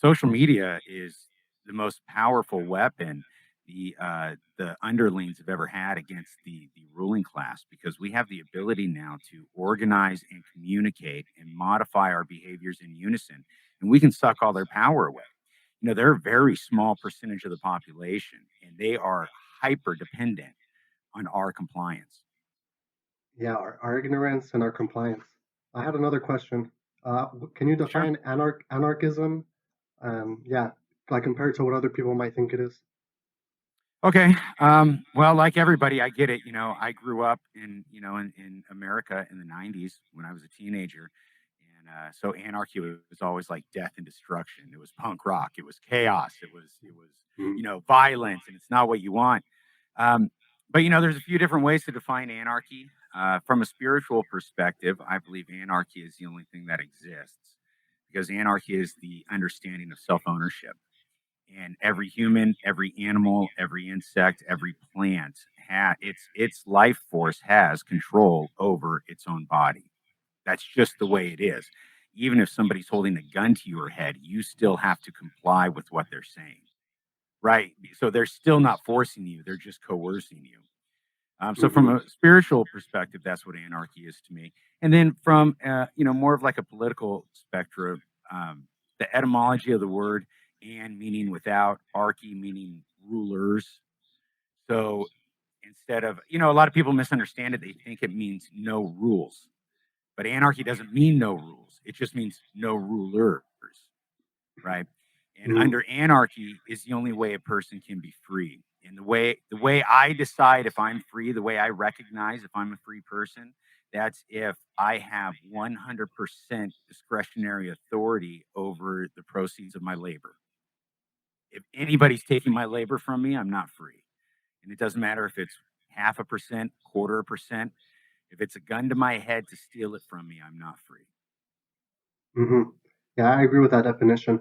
social media is the most powerful weapon the underlings have ever had against the ruling class, because we have the ability now to organize and communicate and modify our behaviors in unison, and we can suck all their power away. They're a very small percentage of the population, and they are hyper dependent on our compliance. Yeah, our ignorance and our compliance. I had another question. Can you Sure. define anarchism? Yeah, like compared to what other people might think it is. Okay. Well, like everybody, I get it. I grew up in America in the '90s when I was a teenager, and so anarchy was always like death and destruction. It was punk rock. It was chaos. It was Mhm. violence, and it's not what you want. Um, but there's a few different ways to define anarchy. From a spiritual perspective, I believe anarchy is the only thing that exists, because anarchy is the understanding of self ownership, and every human, every animal, every insect, every plant its life force has control over its own body. That's just the way it is. Even if somebody's holding a gun to your head, you still have to comply with what they're saying, right? So they're still not forcing you; they're just coercing you. So from Mhm. a spiritual perspective, that's what anarchy is to me. And then from more of like a political spectrum, the etymology of the word "and" meaning without, archy meaning rulers. So instead of, a lot of people misunderstand it. They think it means no rules, but anarchy doesn't mean no rules. It just means no rulers, right? And Mhm. under anarchy is the only way a person can be free. And the way I decide if I'm free, the way I recognize if I'm a free person, that's if I have 100% discretionary authority over the proceeds of my labor. If anybody's taking my labor from me, I'm not free. And it doesn't matter if it's half a percent, quarter a percent. If it's a gun to my head to steal it from me, I'm not free. Mhm. Yeah, I agree with that definition.